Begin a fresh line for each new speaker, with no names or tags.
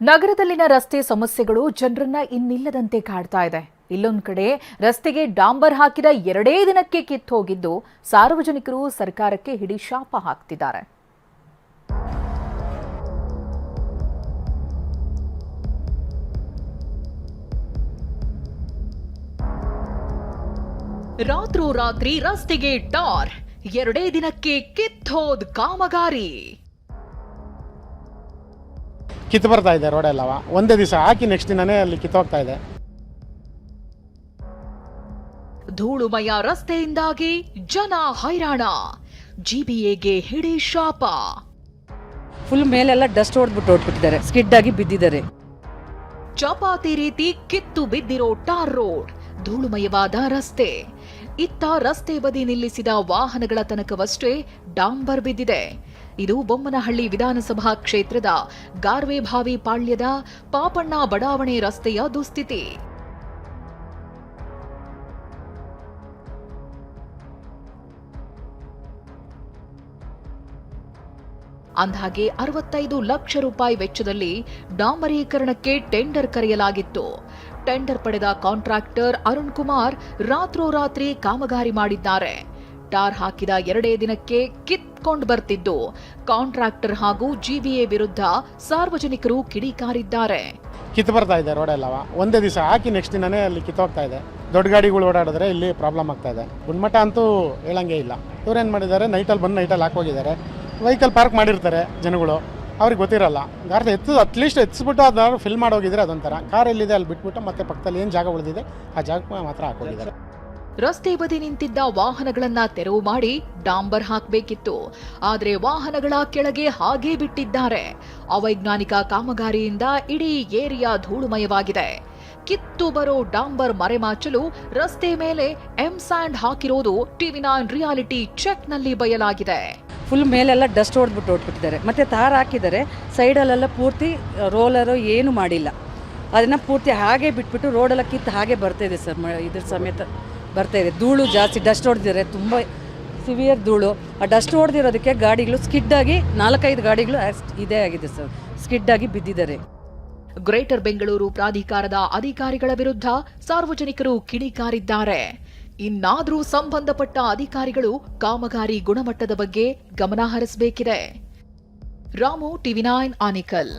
ನಗರದಲ್ಲಿನ ರಸ್ತೆ ಸಮಸ್ಯೆಗಳು ಜನರನ್ನ ಇನ್ನಿಲ್ಲದಂತೆ ಕಾಡ್ತಾ ಇದೆ. ಇಲ್ಲೊಂದು ಕಡೆ ರಸ್ತೆಗೆ ಡಾಂಬರ್ ಹಾಕಿದ 2 ದಿನಕ್ಕೆ ಕಿತ್ತು ಹೋಗಿದ್ದು ಸಾರ್ವಜನಿಕರು ಸರ್ಕಾರಕ್ಕೆ ಹಿಡಿ ಶಾಪ ಹಾಕ್ತಿದ್ದಾರೆ. ರಾತ್ರೋರಾತ್ರಿ ರಸ್ತೆಗೆ ಟಾರ್, 2 ದಿನಕ್ಕೆ ಕಿತ್ತೋದ್ ಕಾಮಗಾರಿ.
ಕಿತ್ತು ಬರ್ತಾ ಇದೆ ರೋಡ್ ಎಲ್ಲವ. ಒಂದೇ ದಿವಸ ಹಾಕಿ ನೆಕ್ಸ್ಟ್ ದಿನನೇ ಅಲ್ಲಿ ಕಿತ್ತೋಗ್ತಾ ಇದೆ.
ಧೂಳುಮಯ ರಸ್ತೆಯಿಂದಾಗಿ ಜನ ಹೈರಾಣ, ಜಿಬಿಎಗೆ ಹಿಡಿ ಶಾಪ.
ಫುಲ್ ಮೇಲೆಲ್ಲ ಡಸ್ಟ್ ಹೊಡೆದ್ಬಿಟ್ಟಿದ್ದಾರೆ, ಸ್ಕಿಡ್ ಆಗಿ ಬಿದ್ದಿದ್ದಾರೆ.
ಚಪಾತಿ ರೀತಿ ಕಿತ್ತು ಬಿದ್ದಿರೋ ಟಾರ್ ರೋಡ್, ಧೂಳುಮಯವಾದ ರಸ್ತೆ. ಇತ್ತ ರಸ್ತೆ ಬದಿ ನಿಲ್ಲಿಸಿದ ವಾಹನಗಳ ತನಕವಷ್ಟೇ ಡಾಂಬರ್ ಬಿದ್ದಿದೆ. ಇದು ಬೊಮ್ಮನಹಳ್ಳಿ ವಿಧಾನಸಭಾ ಕ್ಷೇತ್ರದ ಗಾರ್ವೆಭಾವಿ ಪಾಳ್ಯದ ಪಾಪಣ್ಣ ಬಡಾವಣೆ ರಸ್ತೆಯ ದುಸ್ಥಿತಿ. ಅಂದ್ಹಾಗೆ 65 ಲಕ್ಷ ರೂಪಾಯಿ ವೆಚ್ಚದಲ್ಲಿ ಡಾಂಬರೀಕರಣಕ್ಕೆ ಟೆಂಡರ್ ಕರೆಯಲಾಗಿತ್ತು. ಟೆಂಡರ್ ಪಡೆದ ಕಾಂಟ್ರಾಕ್ಟರ್ ಅರುಣ್ ಕುಮಾರ್ ರಾತ್ರೋರಾತ್ರಿ ಕಾಮಗಾರಿ ಮಾಡಿದ್ದಾರೆ. ಟಾರ್ ಹಾಕಿದ 2 ದಿನಕ್ಕೆ ಕಿತ್ಕೊಂಡು ಬರ್ತಿದ್ದು ಕಾಂಟ್ರಾಕ್ಟರ್ ಹಾಗೂ ಜಿಬಿಎ ವಿರುದ್ಧ ಸಾರ್ವಜನಿಕರು ಕಿಡಿಕಾರಿದ್ದಾರೆ.
ಕಿತ್ತು ಬರ್ತಾ ಇದೆ ರೋಡ್ ಎಲ್ಲವ. ಒಂದೇ ದಿವಸ ಹಾಕಿ ನೆಕ್ಸ್ಟ್ ದಿನನೇ ಅಲ್ಲಿ ಕಿತ್ತೋಗ್ತಾ ಇದೆ. ದೊಡ್ಡ ಗಾಡಿಗಳು ಓಡಾಡಿದ್ರೆ ಇಲ್ಲಿ ಪ್ರಾಬ್ಲಮ್ ಆಗ್ತಾ ಇದೆ. ಗುಣಮಟ್ಟ ಅಂತೂ ಹೇಳಂಗೆ ಇಲ್ಲ. ಇವ್ರೇನು ಮಾಡಿದ್ದಾರೆ, ನೈಟಲ್ಲಿ ಬಂದು ನೈಟಲ್ಲಿ ಹಾಕೋಗಿದ್ದಾರೆ. ವೆಹಿಕಲ್ ಪಾರ್ಕ್ ಮಾಡಿರ್ತಾರೆ ಜನಗಳು, ಅವ್ರಿಗೆ ಗೊತ್ತಿರಲ್ಲ. ಗಾರ್ದ ಅಟ್ಲೀಸ್ಟ್ ಎತ್ತಿಸ್ಬಿಟ್ಟು ಅದನ್ನ ಫಿಲ್ ಮಾಡೋಗಿದ್ರೆ ಅದೊಂಥರ. ಕಾರ್ ಎಲ್ಲಿದೆ ಅಲ್ಲಿ ಬಿಟ್ಬಿಟ್ಟು ಮತ್ತೆ ಪಕ್ಕದಲ್ಲಿ ಏನು ಜಾಗ ಉಳಿದಿದೆ ಆ ಜಾಗ ಮಾತ್ರ ಹಾಕೋಗಿದ್ದಾರೆ.
ರಸ್ತೆ ಬದಿ ನಿಂತಿದ್ದ ವಾಹನಗಳನ್ನ ತೆರವು ಮಾಡಿ ಡಾಂಬರ್ ಹಾಕಬೇಕಿತ್ತು. ಆದರೆ ವಾಹನಗಳ ಕೆಳಗೆ ಹಾಗೇ ಬಿಟ್ಟಿದ್ದಾರೆ. ಅವೈಜ್ಞಾನಿಕ ಕಾಮಗಾರಿಯಿಂದ ಇಡೀ ಏರಿಯಾ ಧೂಳುಮಯವಾಗಿದೆ. ಕಿತ್ತು ಬರೋ ಡಾಂಬರ್ ಮರೆಮಾಚಲು ರಸ್ತೆ ಮೇಲೆ ಸ್ಯಾಂಡ್ ಹಾಕಿರೋದು ಟಿವಿ9 ರಿಯಾಲಿಟಿ ಚೆಕ್ನಲ್ಲಿ ಬಯಲಾಗಿದೆ.
ಫುಲ್ ಮೇಲೆಲ್ಲ ಡಸ್ಟ್ ಹೊಡೆದ್ಬಿಟ್ಟಿದ್ದಾರೆ. ಮತ್ತೆ ತಾರ್ ಹಾಕಿದ್ದಾರೆ. ಸೈಡಲ್ಲೆಲ್ಲ ಪೂರ್ತಿ ರೋಲರು ಏನು ಮಾಡಿಲ್ಲ. ಅದನ್ನು ಪೂರ್ತಿ ಹಾಗೆ ಬಿಟ್ಬಿಟ್ಟು ರೋಡೆಲ್ಲ ಕಿತ್ತು ಹಾಗೆ ಬರ್ತಾ ಇದೆ ಸರ್. ಇದ್ರ ಸಮೇತ ಬರ್ತಾ ಇದೆ. ಧೂಳು ಜಾಸ್ತಿ, ಡಸ್ಟ್ ಹೊಡೆದಿದ್ದಾರೆ, ತುಂಬ ಸಿವಿಯರ್ ಧೂಳು. ಆ ಡಸ್ಟ್ ಹೊಡೆದಿರೋದಕ್ಕೆ ಗಾಡಿಗಳು ಸ್ಕಿಡ್ ಆಗಿ 4-5 ಗಾಡಿಗಳು ಇದೇ ಆಗಿದೆ ಸರ್, ಸ್ಕಿಡ್ ಆಗಿ ಬಿದ್ದಿದ್ದಾರೆ.
ಗ್ರೇಟರ್ ಬೆಂಗಳೂರು ಪ್ರಾಧಿಕಾರದ ಅಧಿಕಾರಿಗಳ ವಿರುದ್ಧ ಸಾರ್ವಜನಿಕರು ಕಿಡಿಕಾರಿದ್ದಾರೆ. ಇನ್ನಾದರೂ ಸಂಬಂಧಪಟ್ಟ ಅಧಿಕಾರಿಗಳು ಕಾಮಗಾರಿ ಗುಣಮಟ್ಟದ ಬಗ್ಗೆ ಗಮನ ಹರಿಸಬೇಕಿದೆ. ರಾಮು, ಟಿವಿ9 ಆನೇಕಲ್.